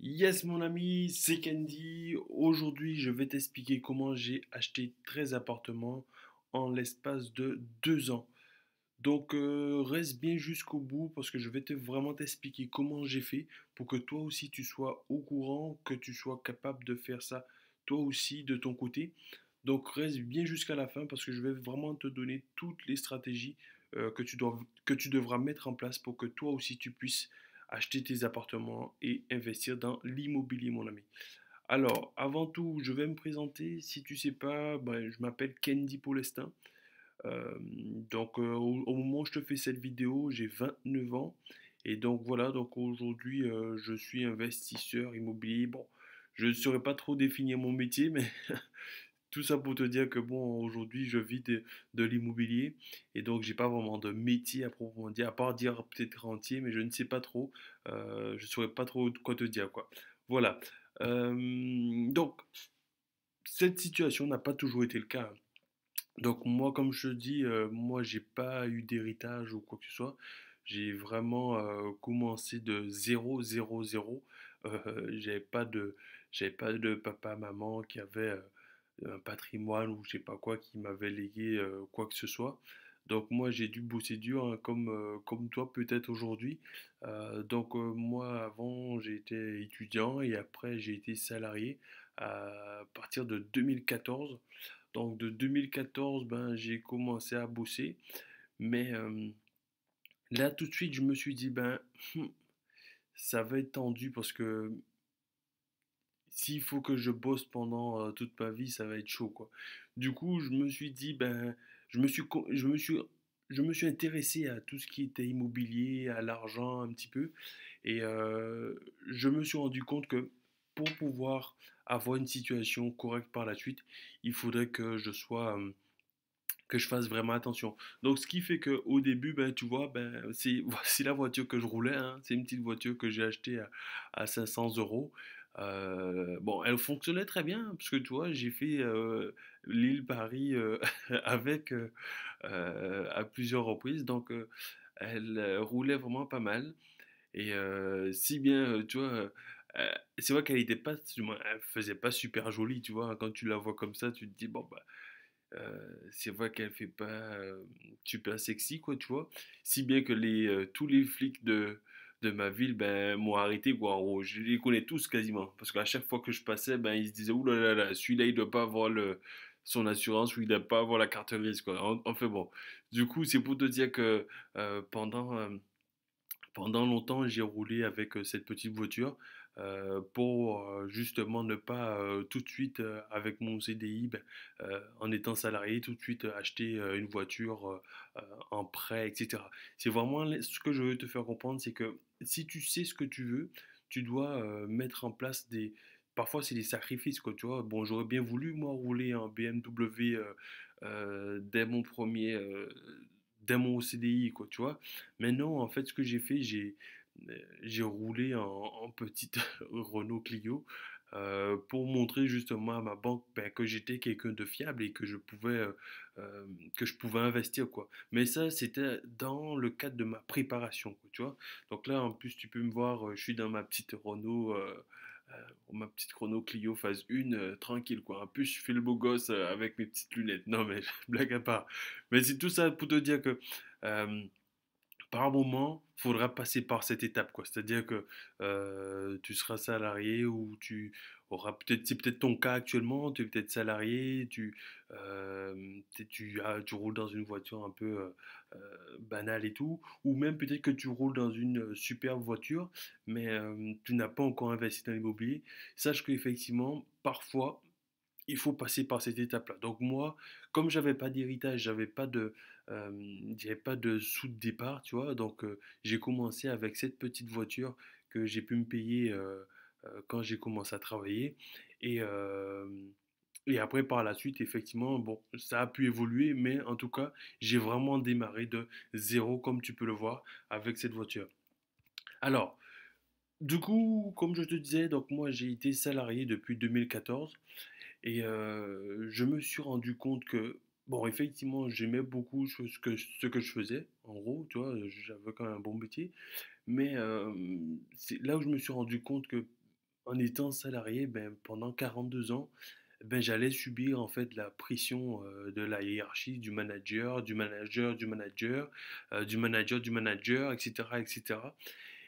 Yes mon ami, c'est Candy. Aujourd'hui, je vais t'expliquer comment j'ai acheté 13 appartements en l'espace de 2 ans. Donc reste bien jusqu'au bout parce que je vais vraiment t'expliquer comment j'ai fait pour que toi aussi tu sois au courant, que tu sois capable de faire ça toi aussi de ton côté. Donc reste bien jusqu'à la fin parce que je vais vraiment te donner toutes les stratégies que tu devras mettre en place pour que toi aussi tu puisses acheter tes appartements et investir dans l'immobilier mon ami. Alors, avant tout, je vais me présenter. Si tu sais pas, ben, je m'appelle Candy Paulestin. Au moment où je te fais cette vidéo, j'ai 29 ans. Et donc voilà, donc aujourd'hui, je suis investisseur immobilier. Bon, je ne saurais pas trop définir mon métier, mais tout ça pour te dire que bon, aujourd'hui, je vis de l'immobilier. Et donc, j'ai pas vraiment de métier à proprement dire, à part dire peut-être rentier, mais je ne sais pas trop. Je ne saurais pas trop quoi te dire, quoi. Voilà. Donc, cette situation n'a pas toujours été le cas. Donc moi, comme je te dis, moi j'ai pas eu d'héritage ou quoi que ce soit. J'ai vraiment commencé de zéro, zéro, zéro. J'avais pas j'avais pas de papa, maman qui avait un patrimoine ou je sais pas quoi qui m'avait légué quoi que ce soit. Donc moi j'ai dû bosser dur hein, comme toi peut-être aujourd'hui. Moi avant j'ai été étudiant et après j'ai été salarié à partir de 2014. Donc de 2014, ben, j'ai commencé à bosser. Mais là, tout de suite, je me suis dit, ben, ça va être tendu parce que s'il faut que je bosse pendant toute ma vie, ça va être chaud, quoi. Du coup, je me suis dit, ben, je me suis, co- je me suis intéressé à tout ce qui était immobilier, à l'argent un petit peu. Et je me suis rendu compte que pour pouvoir avoir une situation correcte par la suite, il faudrait que je fasse vraiment attention. Donc, ce qui fait que au début, ben, tu vois, ben, voici la voiture que je roulais, hein. C'est une petite voiture que j'ai achetée à 500 euros. Bon, elle fonctionnait très bien, parce que tu vois, j'ai fait l'île-Paris avec à plusieurs reprises. Donc, elle roulait vraiment pas mal. Et si bien, tu vois, c'est vrai qu'elle était pas, du moins, elle faisait pas super jolie, tu vois. Quand tu la vois comme ça, tu te dis, bon, bah, c'est vrai qu'elle fait pas super sexy, quoi, tu vois. Si bien que tous les flics de ma ville, ben, m'ont arrêté, quoi. En gros, je les connais tous quasiment. Parce qu'à chaque fois que je passais, ben, ils se disaient, ouh là là là, celui-là, il doit pas avoir son assurance ou il doit pas avoir la carte grise, quoi. Enfin bon. Du coup, c'est pour te dire que euh, pendant, euh, pendant longtemps, j'ai roulé avec cette petite voiture pour justement ne pas tout de suite, avec mon CDI, ben, en étant salarié, tout de suite acheter une voiture en prêt, etc. C'est vraiment ce que je veux te faire comprendre, c'est que si tu sais ce que tu veux, tu dois mettre en place des... Parfois, c'est des sacrifices, quoi, tu vois. Bon, j'aurais bien voulu, moi, rouler en BMW dès dès mon CDI, quoi, tu vois. Mais non, en fait, ce que j'ai fait, j'ai roulé en petite Renault Clio pour montrer justement à ma banque ben, que j'étais quelqu'un de fiable et euh, que je pouvais investir, quoi. Mais ça, c'était dans le cadre de ma préparation, quoi, tu vois. Donc là, en plus, tu peux me voir, je suis dans ma petite Renault Clio phase 1, tranquille, quoi. En plus, je fais le beau gosse avec mes petites lunettes. Non, mais blague à part. Mais c'est tout ça pour te dire que euh, par moment, il faudra passer par cette étape, quoi. C'est-à-dire que tu seras salarié ou tu auras peut-être, c'est peut-être ton cas actuellement, tu es peut-être salarié, tu roules dans une voiture un peu banale et tout, ou même peut-être que tu roules dans une superbe voiture, mais tu n'as pas encore investi dans l'immobilier. Sache qu'effectivement, parfois, il faut passer par cette étape-là. Donc moi, comme j'avais pas d'héritage, j'avais pas de sous de départ, tu vois. Donc j'ai commencé avec cette petite voiture que j'ai pu me payer quand j'ai commencé à travailler. Et, euh, et après, par la suite, effectivement, bon, ça a pu évoluer, mais en tout cas, j'ai vraiment démarré de zéro, comme tu peux le voir, avec cette voiture. Alors, du coup, comme je te disais, donc moi j'ai été salarié depuis 2014. Et je me suis rendu compte que, bon, effectivement, j'aimais beaucoup ce que je faisais, en gros, tu vois, j'avais quand même un bon métier, mais c'est là où je me suis rendu compte que en étant salarié, ben, pendant 42 ans, ben, j'allais subir en fait la pression de la hiérarchie, du manager, du manager, du manager, du manager, du manager, etc., etc.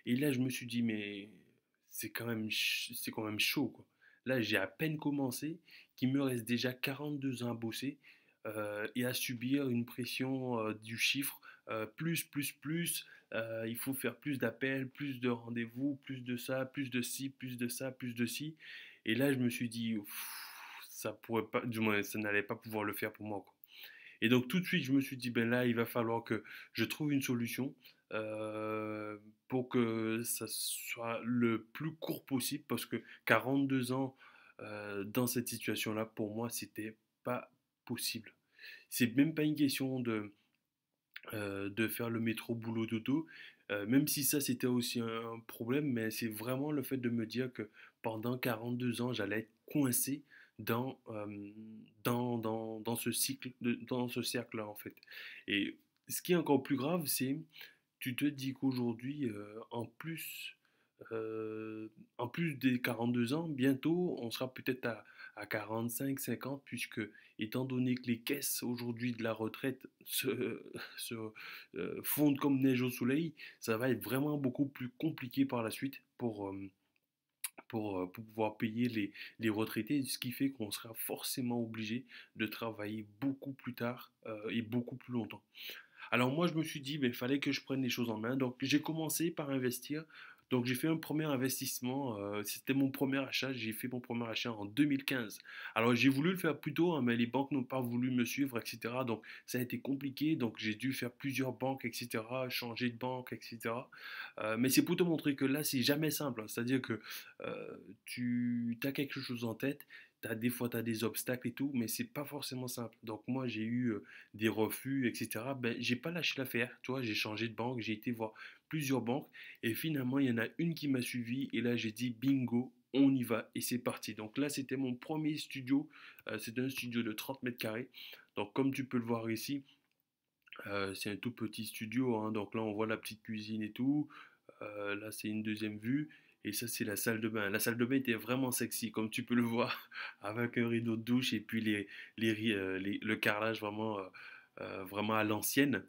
Et là, je me suis dit, mais c'est quand même chaud, quoi. Là, j'ai à peine commencé, qu'il me reste déjà 42 ans à bosser et à subir une pression du chiffre plus, plus, plus. Il faut faire plus d'appels, plus de rendez-vous, plus de ça, plus de ci, plus de ça, plus de ci. Et là, je me suis dit, ça pourrait pas, du moins, ça n'allait pas pouvoir le faire pour moi, quoi. Et donc tout de suite, je me suis dit, ben là, il va falloir que je trouve une solution euh, pour que ça soit le plus court possible, parce que 42 ans dans cette situation-là, pour moi, c'était pas possible. C'est même pas une question de faire le métro boulot dodo, même si ça c'était aussi un problème, mais c'est vraiment le fait de me dire que pendant 42 ans, j'allais être coincé dans, dans ce cycle, dans ce cercle-là en fait. Et ce qui est encore plus grave, c'est tu te dis qu'aujourd'hui, en plus des 42 ans, bientôt, on sera peut-être à 45, 50, puisque étant donné que les caisses aujourd'hui de la retraite se fondent comme neige au soleil, ça va être vraiment beaucoup plus compliqué par la suite pour pouvoir payer les retraités, ce qui fait qu'on sera forcément obligé de travailler beaucoup plus tard et beaucoup plus longtemps. Alors moi, je me suis dit, il fallait que je prenne les choses en main. Donc j'ai commencé par investir. Donc j'ai fait un premier investissement. C'était mon premier achat. J'ai fait mon premier achat en 2015. Alors j'ai voulu le faire plus tôt, hein, mais les banques n'ont pas voulu me suivre, etc. Donc ça a été compliqué. Donc j'ai dû faire plusieurs banques, etc. Changer de banque, etc. Mais c'est pour te montrer que là, c'est jamais simple, hein. C'est-à-dire que tu as quelque chose en tête. Des fois, tu as des obstacles et tout, mais c'est pas forcément simple. Donc moi, j'ai eu des refus, etc. Ben, j'ai pas lâché l'affaire, tu vois, j'ai changé de banque, j'ai été voir plusieurs banques, et finalement, il y en a une qui m'a suivi, et là, j'ai dit bingo, on y va, et c'est parti. Donc là, c'était mon premier studio, c'était un studio de 30 mètres carrés. Donc comme tu peux le voir ici, c'est un tout petit studio, hein. Donc là, on voit la petite cuisine et tout. Là, c'est une deuxième vue. Et ça, c'est la salle de bain. La salle de bain était vraiment sexy, comme tu peux le voir, avec un rideau de douche et puis le carrelage vraiment, vraiment à l'ancienne.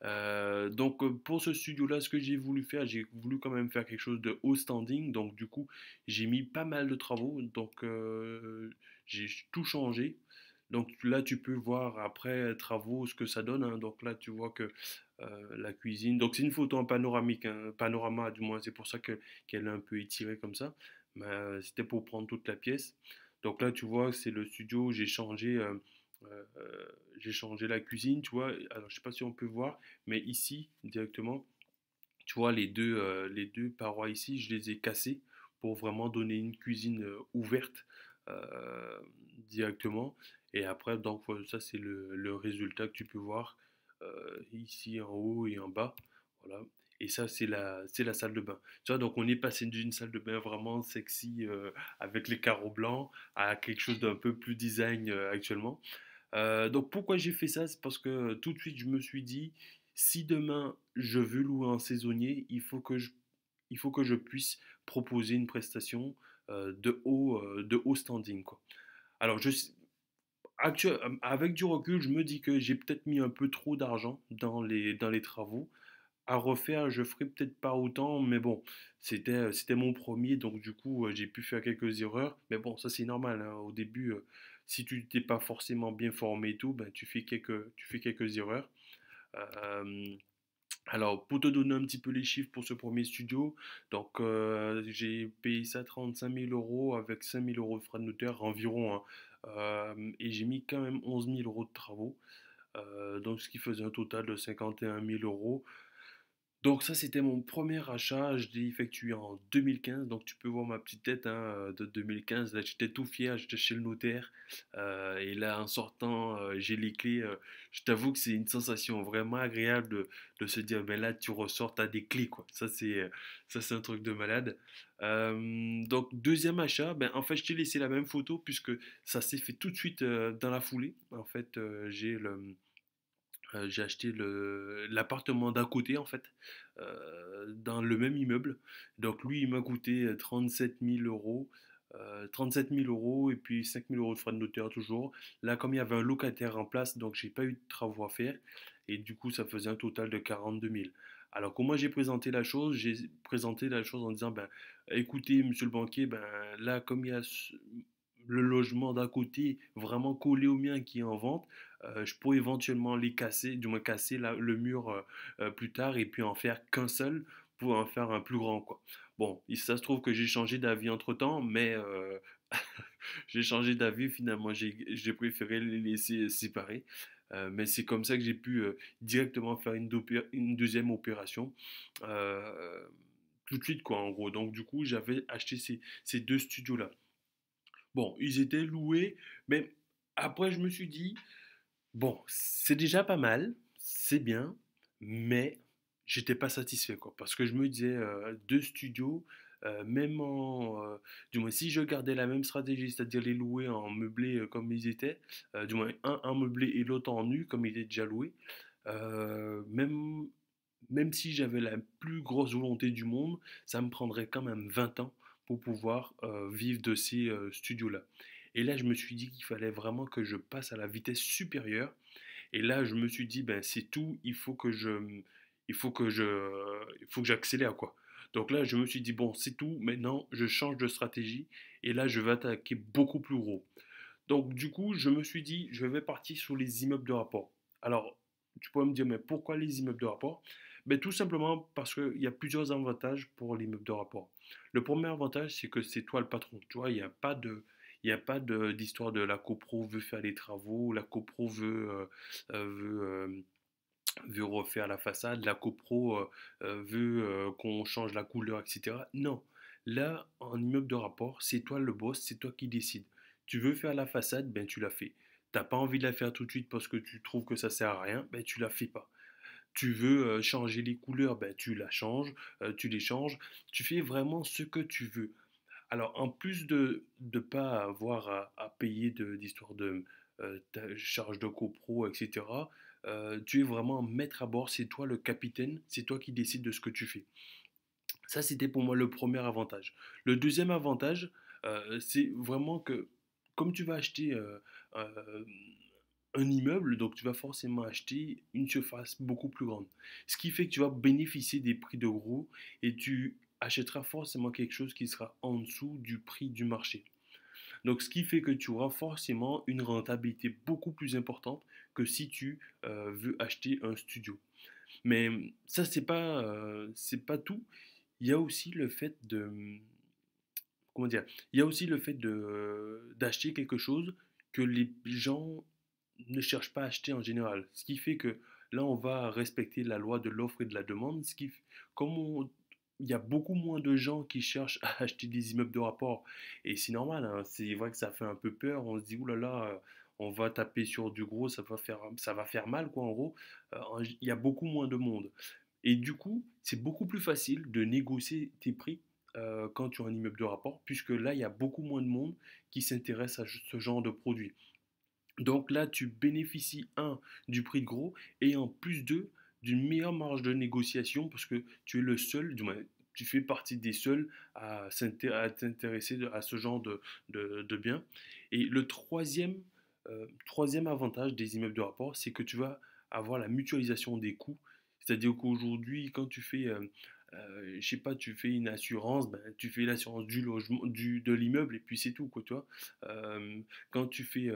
Donc, pour ce studio-là, ce que j'ai voulu faire, j'ai voulu quand même faire quelque chose de haut standing. Donc, du coup, j'ai mis pas mal de travaux. Donc, j'ai tout changé. Donc là, tu peux voir après travaux ce que ça donne, hein. Donc là, tu vois que la cuisine. Donc c'est une photo en panoramique, hein, panorama du moins. C'est pour ça qu'elle est un peu étirée comme ça. Mais c'était pour prendre toute la pièce. Donc là, tu vois, c'est le studio. J'ai changé la cuisine, tu vois. Alors je sais pas si on peut voir, mais ici directement, tu vois les deux parois ici, je les ai cassées pour vraiment donner une cuisine ouverte euh, directement. Et après, donc voilà, ça c'est le résultat que tu peux voir ici en haut et en bas. Voilà. Et ça, c'est la salle de bain. Tu vois, donc on est passé d'une salle de bain vraiment sexy avec les carreaux blancs à quelque chose d'un peu plus design actuellement. Donc pourquoi j'ai fait ça? C'est parce que tout de suite je me suis dit, si demain je veux louer un saisonnier, il faut que je puisse proposer une prestation de haut standing, quoi. Alors avec du recul, je me dis que j'ai peut-être mis un peu trop d'argent dans les travaux. À refaire, je ferai peut-être pas autant, mais bon, c'était mon premier, donc du coup, j'ai pu faire quelques erreurs. Mais bon, ça c'est normal, hein. Au début, si tu t'es pas forcément bien formé et tout, ben, tu fais quelques erreurs. Euh, alors, pour te donner un petit peu les chiffres pour ce premier studio, donc j'ai payé ça 35 000 euros avec 5 000 euros de frais de notaire environ, hein. Et j'ai mis quand même 11 000 euros de travaux, donc ce qui faisait un total de 51 000 euros. Donc ça, c'était mon premier achat, je l'ai effectué en 2015, donc tu peux voir ma petite tête, hein, de 2015, là j'étais tout fier, j'étais chez le notaire, et là en sortant, j'ai les clés, je t'avoue que c'est une sensation vraiment agréable de se dire, ben là tu ressors, t'as des clés quoi, ça c'est un truc de malade. Donc deuxième achat, ben en fait je t'ai laissé la même photo puisque ça s'est fait tout de suite dans la foulée, en fait J'ai acheté l'appartement d'à côté en fait, dans le même immeuble. Donc lui, il m'a coûté 37 000 euros. 37 000 euros et puis 5 000 euros de frais de notaire toujours. Là, comme il y avait un locataire en place, donc j'ai pas eu de travaux à faire. Et du coup, ça faisait un total de 42 000. Alors, comment j'ai présenté la chose? J'ai présenté la chose en disant, ben, écoutez, monsieur le banquier, ben, là, comme il y a le logement d'à côté vraiment collé au mien qui est en vente, je pourrais éventuellement les casser, du moins casser le mur plus tard et puis en faire qu'un seul pour en faire un plus grand, quoi. Bon, ça se trouve que j'ai changé d'avis entre temps, mais j'ai changé d'avis finalement, j'ai préféré les laisser séparés. Mais c'est comme ça que j'ai pu directement faire une deuxième opération euh, tout de suite, quoi, en gros. Donc, du coup, j'avais acheté ces deux studios-là. Bon, ils étaient loués, mais après, je me suis dit, bon, c'est déjà pas mal, c'est bien, mais j'étais pas satisfait, quoi, parce que je me disais, deux studios, même du moins, si je gardais la même stratégie, c'est-à-dire les louer en meublé comme ils étaient, du moins un en meublé et l'autre en nu, comme il est déjà loué, même, même si j'avais la plus grosse volonté du monde, ça me prendrait quand même 20 ans pour pouvoir vivre de ces studios-là. Et là, je me suis dit qu'il fallait vraiment que je passe à la vitesse supérieure. Et là, je me suis dit, ben c'est tout, il faut que j'accélère quoi. Donc là, je me suis dit, bon, c'est tout, maintenant, je change de stratégie. Et là, je vais attaquer beaucoup plus gros. Donc, du coup, je me suis dit, je vais partir sur les immeubles de rapport. Alors, tu pourrais me dire, mais pourquoi les immeubles de rapport? Ben, tout simplement parce qu'il y a plusieurs avantages pour l'immeuble de rapport. Le premier avantage, c'est que c'est toi le patron. Tu vois, il n'y a pas d'histoire de la copro veut faire les travaux, la copro veut, veut refaire la façade, la copro veut qu'on change la couleur, etc. Non. Là, en immeuble de rapport, c'est toi le boss, c'est toi qui décides. Tu veux faire la façade, ben tu la fais. T'as pas envie de la faire tout de suite parce que tu trouves que ça sert à rien, ben tu la fais pas. Tu veux changer les couleurs, ben tu la changes, tu les changes. Tu fais vraiment ce que tu veux. Alors, en plus de ne pas avoir à payer d'histoire de ta charge de copro, etc., tu es vraiment maître à bord, c'est toi le capitaine, c'est toi qui décides de ce que tu fais. Ça, c'était pour moi le premier avantage. Le deuxième avantage, c'est vraiment que comme tu vas acheter euh, un immeuble, donc tu vas forcément acheter une surface beaucoup plus grande. Ce qui fait que tu vas bénéficier des prix de gros et tu achèteras forcément quelque chose qui sera en dessous du prix du marché. Donc ce qui fait que tu auras forcément une rentabilité beaucoup plus importante que si tu veux acheter un studio. Mais ça, c'est pas tout. Il y a aussi le fait de, comment dire, il y a aussi le fait d'acheter quelque chose que les gens ne cherchent pas à acheter en général. Ce qui fait que là, on va respecter la loi de l'offre et de la demande. Comme il y a beaucoup moins de gens qui cherchent à acheter des immeubles de rapport, et c'est normal, hein, c'est vrai que ça fait un peu peur. On se dit, oulala, on va taper sur du gros, ça va faire mal, quoi, en gros. Il y a beaucoup moins de monde. Et du coup, c'est beaucoup plus facile de négocier tes prix quand tu as un immeuble de rapport, puisque là, il y a beaucoup moins de monde qui s'intéresse à ce genre de produit. Donc là, tu bénéficies, un, du prix de gros, et en plus, deux, d'une meilleure marge de négociation, parce que tu es le seul, du moins, tu fais partie des seuls à t'intéresser à ce genre de biens. Et le troisième avantage des immeubles de rapport, c'est que tu vas avoir la mutualisation des coûts. C'est-à-dire qu'aujourd'hui, quand tu fais, je sais pas, tu fais une assurance, ben, tu fais l'assurance du logement, de l'immeuble, et puis c'est tout, quoi, tu vois. Quand tu fais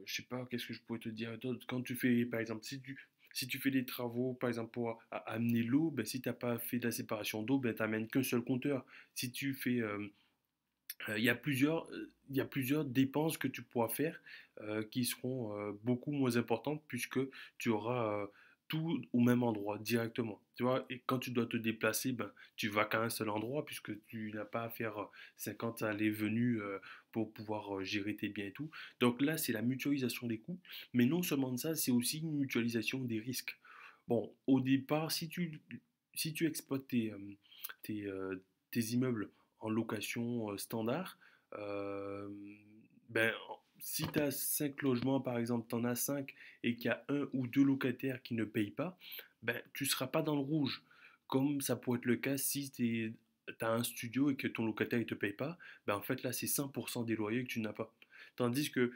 je sais pas, qu'est-ce que je pourrais te dire d'autre? Quand tu fais, par exemple, si tu fais des travaux, par exemple, pour amener l'eau, ben, si tu n'as pas fait de la séparation d'eau, ben, tu n'amènes qu'un seul compteur. Si tu fais, il y a plusieurs dépenses que tu pourras faire qui seront beaucoup moins importantes puisque tu auras tout au même endroit directement. Tu vois, et quand tu dois te déplacer, ben, tu vas qu'à un seul endroit puisque tu n'as pas à faire 50 allées-venues pour pouvoir gérer tes biens et tout. Donc là, c'est la mutualisation des coûts. Mais non seulement de ça, c'est aussi une mutualisation des risques. Bon, au départ, si tu exploites tes, tes immeubles en location standard, euh, ben, si tu as 5 logements, par exemple, tu en as 5 et qu'il y a un ou deux locataires qui ne payent pas, ben, tu ne seras pas dans le rouge. Comme ça pourrait être le cas si tu as un studio et que ton locataire ne te paye pas, ben, en fait là c'est 100% des loyers que tu n'as pas. Tandis que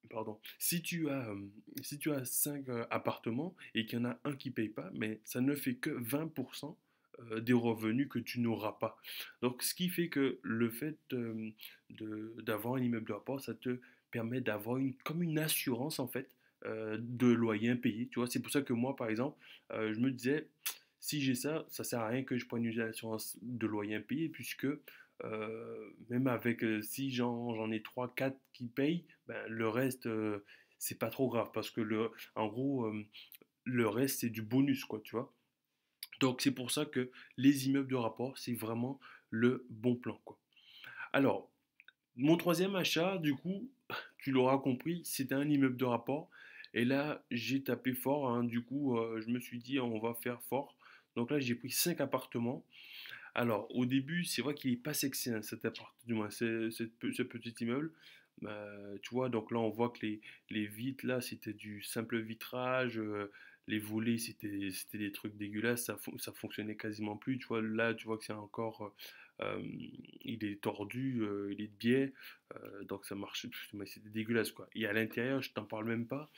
pardon, si tu as 5 appartements et qu'il y en a un qui ne paye pas, mais ça ne fait que 20% des revenus que tu n'auras pas. Donc, ce qui fait que le fait d'avoir un immeuble de rapport, ça te permet d'avoir comme une assurance en fait de loyer impayé. Tu vois, c'est pour ça que moi, par exemple, je me disais, si j'ai ça, ça sert à rien que je prenne une assurance de loyer impayé puisque même avec si j'en ai 3 4 qui payent, ben, le reste, c'est pas trop grave parce que en gros, le reste, c'est du bonus, quoi, tu vois. Donc, c'est pour ça que les immeubles de rapport, c'est vraiment le bon plan, quoi. Alors, mon troisième achat, du coup, tu l'auras compris, c'était un immeuble de rapport. Et là, j'ai tapé fort, hein, du coup, je me suis dit, on va faire fort. Donc là, j'ai pris 5 appartements. Alors, au début, c'est vrai qu'il est pas sexy, hein, cet appart, du moins, ce petit immeuble. Tu vois, donc là, on voit que les vitres, là, c'était du simple vitrage. Les volets, c'était des trucs dégueulasses. Ça fonctionnait quasiment plus. Tu vois, là, tu vois que c'est encore. Il est tordu, il est de biais. Donc ça marchait. Mais c'était dégueulasse, quoi. Et à l'intérieur, je t'en parle même pas.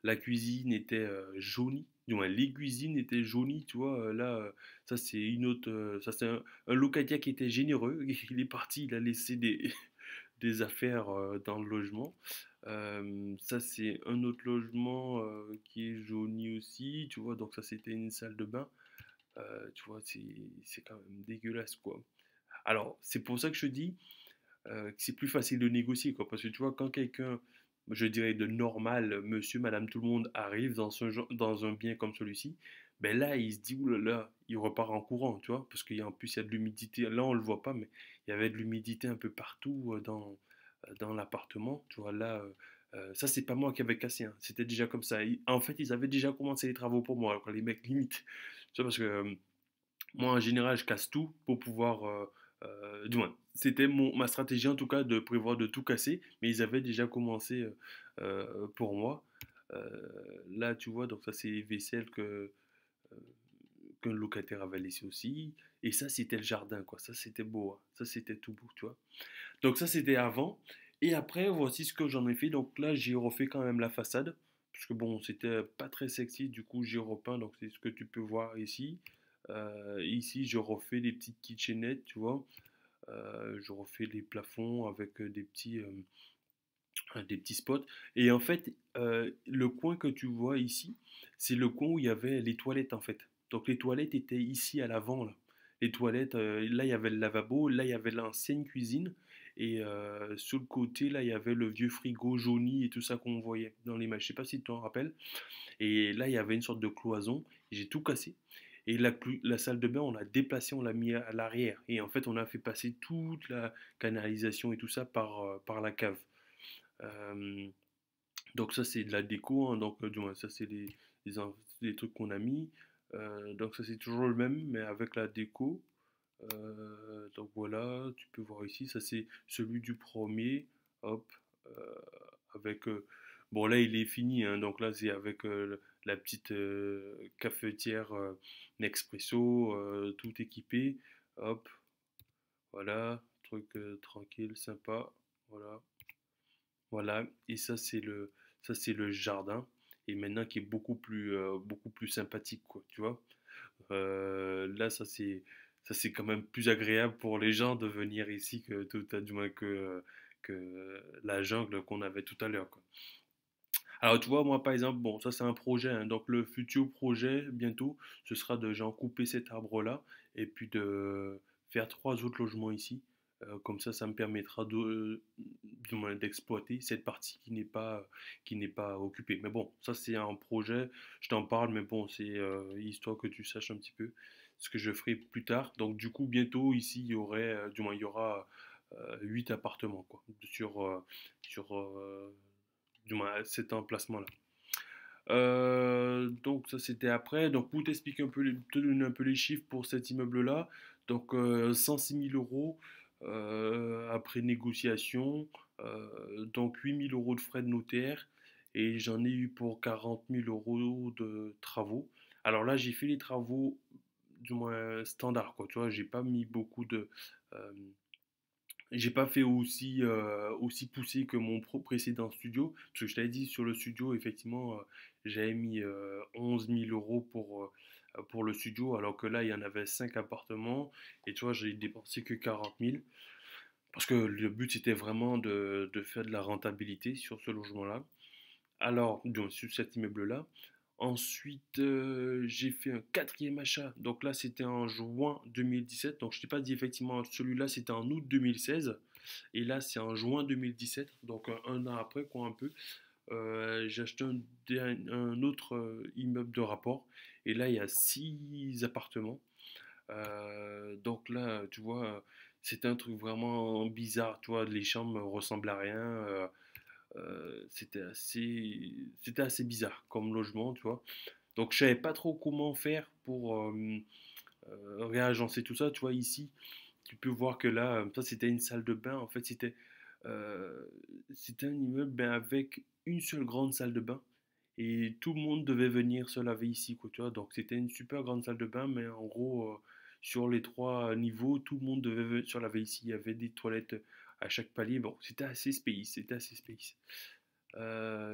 La cuisine était jaunie. Du moins, les cuisines étaient jaunies, tu vois. Là, ça c'est une autre. Ça c'est un locataire qui était généreux. Il est parti, il a laissé des affaires dans le logement. Ça c'est un autre logement qui est jauni aussi, tu vois. Donc ça c'était une salle de bain. Tu vois, c'est quand même dégueulasse, quoi. Alors, c'est pour ça que je dis que c'est plus facile de négocier, quoi. Parce que tu vois, quand quelqu'un, je dirais de normal, monsieur, madame, tout le monde arrive dans un bien comme celui-ci, ben là, il se dit, oulala, il repart en courant, tu vois, parce qu'en plus, il y a de l'humidité. Là, on le voit pas, mais il y avait de l'humidité un peu partout dans l'appartement, tu vois. Là, ça, c'est pas moi qui avais cassé, hein. C'était déjà comme ça. En fait, ils avaient déjà commencé les travaux pour moi, alors les mecs limite. Tu vois, parce que moi, en général, je casse tout pour pouvoir. Du moins, c'était ma stratégie en tout cas de prévoir de tout casser, mais ils avaient déjà commencé pour moi. Là, tu vois, donc ça, c'est les vaisselles qu'un locataire avait laissé aussi. Et ça, c'était le jardin, quoi. Ça, c'était beau, hein. Ça, c'était tout beau, tu vois. Donc, ça, c'était avant. Et après, voici ce que j'en ai fait. Donc là, j'ai refait quand même la façade. Parce que bon, c'était pas très sexy. Du coup, j'ai repeint. Donc, c'est ce que tu peux voir ici. Ici, je refais des petites kitchenettes, tu vois. Je refais les plafonds avec des petits spots. Et en fait, le coin que tu vois ici, c'est le coin où il y avait les toilettes, en fait. Donc, les toilettes étaient ici à l'avant, là. Les toilettes, là, il y avait le lavabo, là, il y avait l'ancienne cuisine. Et sur le côté, là, il y avait le vieux frigo jauni et tout ça qu'on voyait dans l'image. Je sais pas si tu t'en rappelles. Et là, il y avait une sorte de cloison. J'ai tout cassé. Et la salle de bain, on l'a déplacée, on l'a mis à l'arrière. Et en fait, on a fait passer toute la canalisation et tout ça par la cave. Euh, donc ça, c'est de la déco, hein. Donc, du moins, ça, c'est les trucs qu'on a mis. Donc ça, c'est toujours le même, mais avec la déco. Donc voilà, tu peux voir ici, ça c'est celui du premier. Hop, euh, avec bon là il est fini, hein, donc là c'est avec la petite cafetière Nespresso, tout équipé. Hop, voilà, truc tranquille, sympa. Voilà, voilà. Et ça c'est le jardin. Et maintenant qui est beaucoup plus sympathique, quoi, tu vois. Là, ça c'est quand même plus agréable pour les gens de venir ici que du moins que la jungle qu'on avait tout à l'heure, quoi. Alors, tu vois, moi, par exemple, bon, ça, c'est un projet, hein. Donc, le futur projet, bientôt, ce sera de, genre, couper cet arbre-là et puis de faire 3 autres logements ici. Comme ça me permettra du moins d'exploiter cette partie qui n'est pas occupée. Mais bon, ça, c'est un projet, je t'en parle, mais bon, c'est histoire que tu saches un petit peu ce que je ferai plus tard. Donc, du coup, bientôt, ici, du moins, il y aura 8 appartements, quoi, sur du moins à cet emplacement-là. Donc ça c'était après. Donc pour t'expliquer un peu, te donner un peu les chiffres pour cet immeuble-là. Donc 106 000 euros. après négociation, donc 8 000 € de frais de notaire et j'en ai eu pour 40 000 € de travaux. Alors là, j'ai fait les travaux du moins standard, quoi, tu vois, j'ai pas mis beaucoup de... euh, j'ai pas fait aussi poussé que mon précédent studio, parce que je t'avais dit sur le studio, effectivement, j'avais mis 11 000 € pour le studio, alors que là, il y en avait 5 appartements, et tu vois, j'ai dépensé que 40 000, parce que le but, c'était vraiment de faire de la rentabilité sur ce logement-là. Alors, donc, sur cet immeuble-là. Ensuite, j'ai fait un quatrième achat. Donc là, c'était en juin 2017. Donc je t'ai pas dit effectivement, celui-là, c'était en août 2016. Et là, c'est en juin 2017. Donc un an après, quoi, un peu. J'ai acheté un autre immeuble de rapport. Et là, il y a 6 appartements. Donc là, tu vois, c'était un truc vraiment bizarre. Tu vois, les chambres ressemblent à rien. C'était assez bizarre comme logement, tu vois. Donc je savais pas trop comment faire pour réagencer tout ça. Tu vois, ici, tu peux voir que là, ça c'était une salle de bain. En fait, euh, c'était un immeuble ben, avec une seule grande salle de bain. Et tout le monde devait venir se laver ici, quoi, tu vois. Donc c'était une super grande salle de bain, mais en gros, sur les 3 niveaux, tout le monde devait se laver ici. Il y avait des toilettes à chaque palier. Bon, c'était assez space, c'était assez space.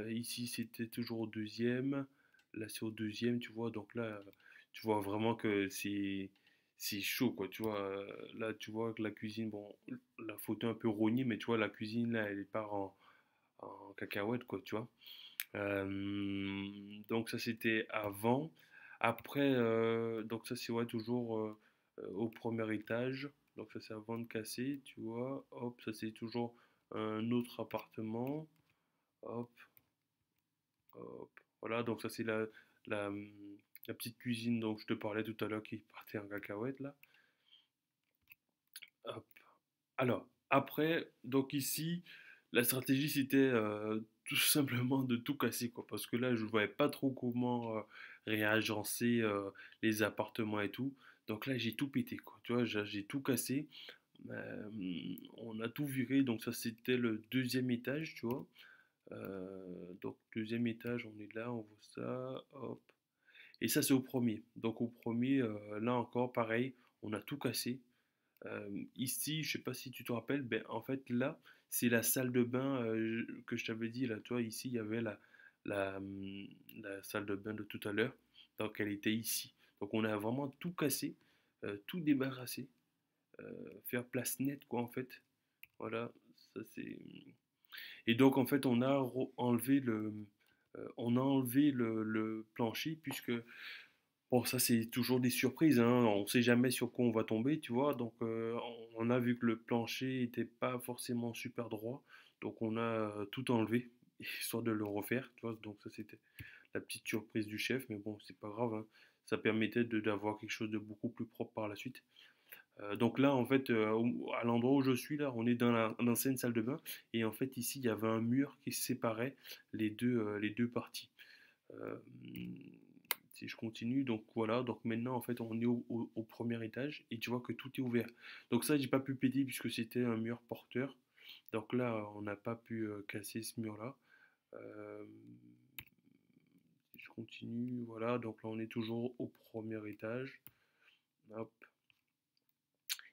Ici, c'était toujours au deuxième. Là, c'est au deuxième, tu vois. Donc là, tu vois vraiment que c'est chaud, quoi. Tu vois, là, tu vois que la cuisine, bon, la photo est un peu rognée, mais tu vois, la cuisine, là, elle part en cacahuète, quoi, tu vois. Donc ça, c'était avant. Après, donc ça, c'est ouais, toujours au premier étage. Donc ça, c'est avant de casser, tu vois. Hop, ça, c'est toujours un autre appartement. Hop, hop. Voilà, donc ça c'est la, la petite cuisine dont je te parlais tout à l'heure qui partait en cacahuète là. Hop. Alors, après, donc ici, la stratégie c'était tout simplement de tout casser quoi, parce que là je ne voyais pas trop comment réagencer les appartements et tout. Donc là j'ai tout pété quoi, tu vois, j'ai tout cassé. Euh, on a tout viré, donc ça c'était le deuxième étage, tu vois. Donc deuxième étage, on est là, on voit ça, hop. Et ça c'est au premier. Donc au premier, là encore pareil, on a tout cassé. Ici, je sais pas si tu te rappelles, ben en fait là, c'est la salle de bain que je t'avais dit là. Toi ici, il y avait la salle de bain de tout à l'heure. Donc elle était ici. Donc on a vraiment tout cassé, tout débarrassé, faire place nette quoi en fait. Voilà, ça c'est. Et donc, en fait, on a enlevé le plancher puisque, bon, ça c'est toujours des surprises, hein, on ne sait jamais sur quoi on va tomber, tu vois. Donc, on a vu que le plancher n'était pas forcément super droit, donc on a tout enlevé, histoire de le refaire, tu vois. Donc, ça c'était la petite surprise du chef, mais bon, c'est pas grave, hein. Ça permettait d'avoir quelque chose de beaucoup plus propre par la suite. Donc là, en fait, à l'endroit où je suis là, on est dans l'ancienne salle de bain et en fait ici il y avait un mur qui séparait les deux parties. Euh, si je continue, donc voilà, donc maintenant en fait on est au premier étage et tu vois que tout est ouvert. Donc ça j'ai pas pu péter puisque c'était un mur porteur. Donc là on n'a pas pu casser ce mur-là. Euh, si je continue, voilà, donc là on est toujours au premier étage. Hop.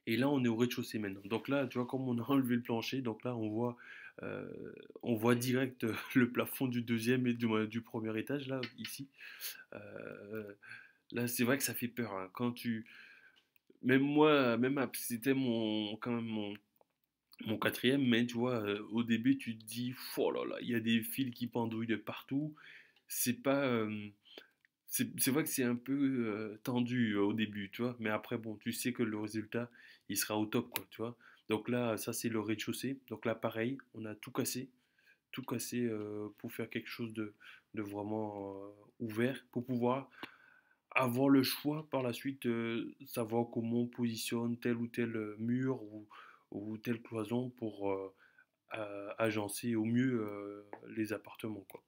Et là, on est au rez-de-chaussée maintenant. Donc là, tu vois, comme on a enlevé le plancher, donc là, on voit direct le plafond du deuxième et du premier étage, là, ici. Euh, Là, c'est vrai que ça fait peur, hein. Même moi, c'était quand même mon quatrième, mais tu vois, au début, tu te dis, oh là là, il y a des fils qui pendouillent de partout. C'est pas, c'est vrai que c'est un peu tendu au début, tu vois, mais après, bon, tu sais que le résultat, il sera au top, quoi, tu vois. Donc là, ça, c'est le rez-de-chaussée. Donc là, pareil, on a tout cassé pour faire quelque chose de vraiment ouvert, pour pouvoir avoir le choix par la suite, savoir comment on positionne tel ou tel mur ou telle cloison pour agencer au mieux les appartements, quoi.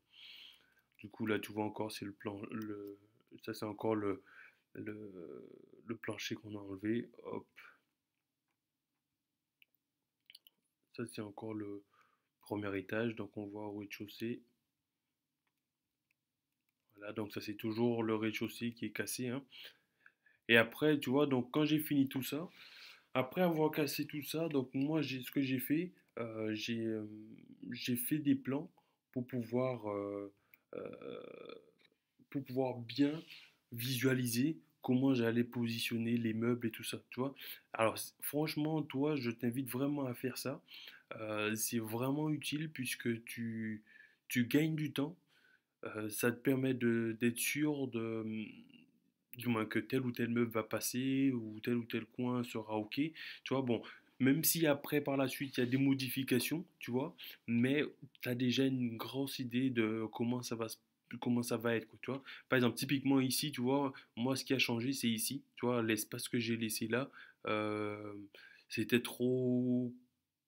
Du coup, là, tu vois encore, c'est le plan, ça c'est encore le, le plancher qu'on a enlevé. Hop. Ça, c'est encore le premier étage. Donc, on voit au rez-de-chaussée. Voilà, donc ça, c'est toujours le rez-de-chaussée qui est cassé, hein. Et après, tu vois, donc quand j'ai fini tout ça, après avoir cassé tout ça, donc moi, ce que j'ai fait, j'ai fait des plans pour pouvoir, euh, euh, pour pouvoir bien visualiser comment j'allais positionner les meubles et tout ça, tu vois. Alors, franchement, toi, je t'invite vraiment à faire ça. C'est vraiment utile puisque tu gagnes du temps. Ça te permet d'être sûr du moins que tel ou tel meuble va passer ou tel coin sera OK. Tu vois, bon, même si après, par la suite, il y a des modifications, tu vois, mais tu as déjà une grosse idée de comment ça va être, quoi, tu vois. Par exemple, typiquement ici, tu vois, moi, ce qui a changé, c'est ici, tu vois, l'espace que j'ai laissé là, euh, c'était trop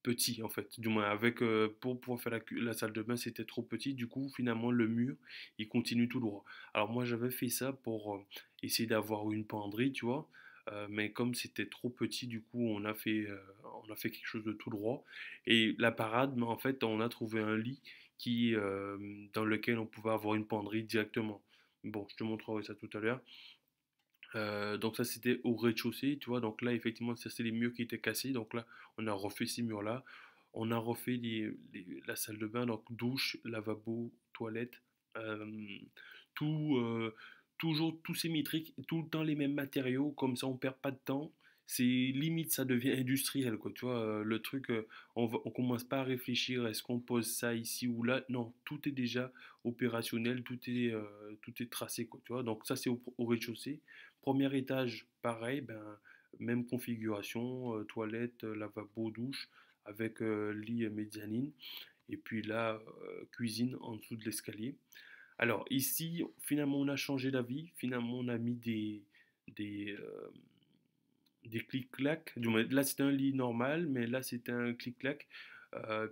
petit en fait, du moins avec pour pouvoir faire la salle de bain c'était trop petit, du coup finalement le mur il continue tout droit. Alors moi j'avais fait ça pour essayer d'avoir une penderie, tu vois, mais comme c'était trop petit, du coup on a fait quelque chose de tout droit. Et la parade, mais en fait on a trouvé un lit qui dans lequel on pouvait avoir une penderie directement. Bon, je te montrerai ça tout à l'heure. Donc ça c'était au rez-de-chaussée, tu vois. Donc là effectivement ça c'est les murs qui étaient cassés. Donc là on a refait ces murs-là. On a refait la salle de bain, donc douche, lavabo, toilette, euh, tout, toujours tout symétrique, tout le temps les mêmes matériaux, comme ça on perd pas de temps. C'est limite ça devient industriel quoi, tu vois. Le truc, on commence pas à réfléchir, est-ce qu'on pose ça ici ou là? Non, tout est déjà opérationnel, tout est tracé quoi, tu vois. Donc ça c'est au rez-de-chaussée. Premier étage, pareil, ben, même configuration, toilette, lavabo, douche, avec lit mezzanine. Et puis là, cuisine en dessous de l'escalier. Alors ici, finalement, on a changé d'avis. Finalement, on a mis des, euh, des clic-clac. Là, c'était un lit normal, mais là, c'était un clic-clac,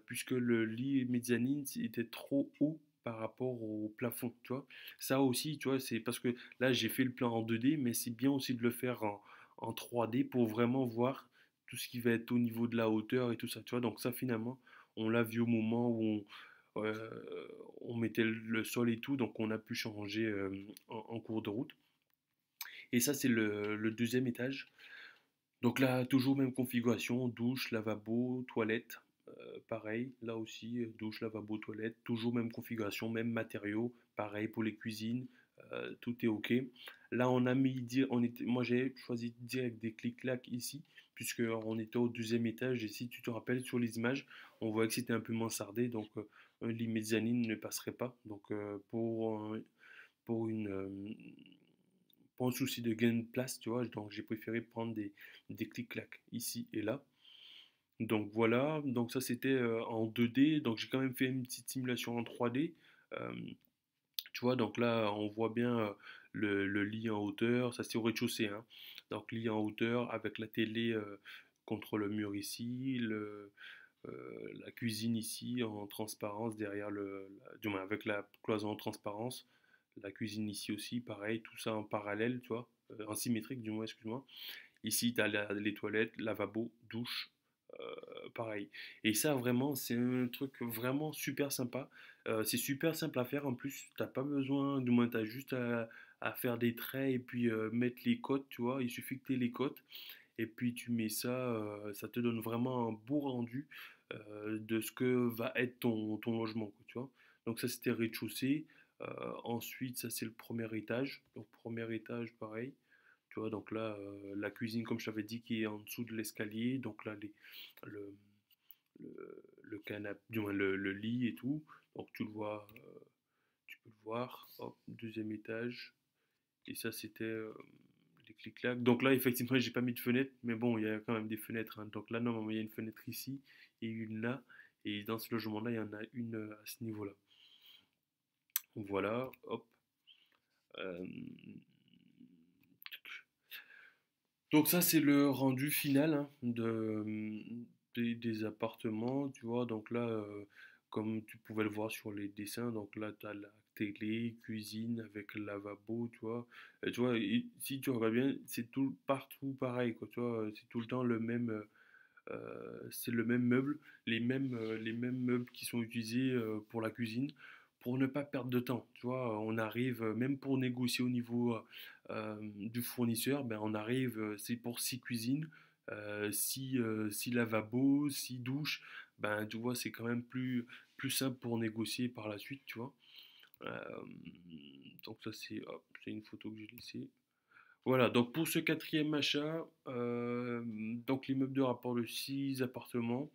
puisque le lit mezzanine était trop haut par rapport au plafond, tu vois. Ça aussi, tu vois, c'est parce que là, j'ai fait le plan en 2D, mais c'est bien aussi de le faire en 3D pour vraiment voir tout ce qui va être au niveau de la hauteur et tout ça, tu vois. Donc ça, finalement, on l'a vu au moment où on mettait le sol et tout, donc on a pu changer en cours de route. Et ça, c'est le deuxième étage. Donc là, toujours même configuration, douche, lavabo, toilette. Pareil, là aussi, douche, lavabo, toilette. Toujours même configuration, même matériaux. Pareil pour les cuisines, tout est OK. Là, on a mis, moi j'ai choisi direct des clics-clacs ici, puisque on était au deuxième étage. Et si tu te rappelles sur les images, on voit que c'était un peu mansardé, donc un lit mezzanine ne passerait pas. Donc pour une, pour un souci de gain de place, tu vois, donc j'ai préféré prendre des clics-clacs ici et là. Donc voilà, donc ça c'était en 2D, donc j'ai quand même fait une petite simulation en 3D. Euh, Tu vois, donc là on voit bien le lit en hauteur, ça c'est au rez-de-chaussée, hein. Donc lit en hauteur avec la télé contre le mur ici, la cuisine ici en transparence derrière du moins avec la cloison en transparence, la cuisine ici aussi, pareil, tout ça en parallèle, tu vois, en symétrique du moins, excuse-moi. Ici, tu as les toilettes, lavabo, douche, pareil. Et ça, vraiment, c'est un truc vraiment super sympa. C'est super simple à faire. En plus, t'as pas besoin, du moins, tu as juste à faire des traits et puis mettre les cotes, tu vois. Il suffit que tu aies les cotes. Et puis tu mets ça, ça te donne vraiment un beau rendu de ce que va être ton logement, quoi, tu vois. Donc ça, c'était rez-de-chaussée. Ensuite, ça, c'est le premier étage. Donc premier étage, pareil. Tu vois, donc là, la cuisine, comme je t'avais dit, qui est en dessous de l'escalier. Donc là, le, le canapé, du moins le lit et tout. Donc tu le vois, tu peux le voir. Hop, deuxième étage. Et ça, c'était les clics-clacs. Donc là, effectivement, j'ai pas mis de fenêtre, mais bon, il y a quand même des fenêtres, hein. Donc là, normalement, il y a une fenêtre ici et une là. Et dans ce logement-là, il y en a une à ce niveau-là. Voilà, hop. Euh, Donc ça, c'est le rendu final hein, des appartements, tu vois. Donc là, comme tu pouvais le voir sur les dessins, donc là, tu as la télé, cuisine avec le lavabo, tu vois. Tu vois, si tu regardes bien, c'est tout partout pareil, quoi, tu vois. C'est tout le temps C'est le même meuble, les mêmes meubles qui sont utilisés pour la cuisine, pour ne pas perdre de temps. Tu vois, on arrive, même pour négocier au niveau du fournisseur, ben on arrive, c'est pour 6 cuisines, 6 lavabos, 6 douches, ben tu vois, c'est quand même plus simple pour négocier par la suite, tu vois. Euh, donc ça c'est hop, c'est une photo que j'ai laissée. Voilà, donc pour ce quatrième achat, donc l'immeuble de rapport de 6 appartements,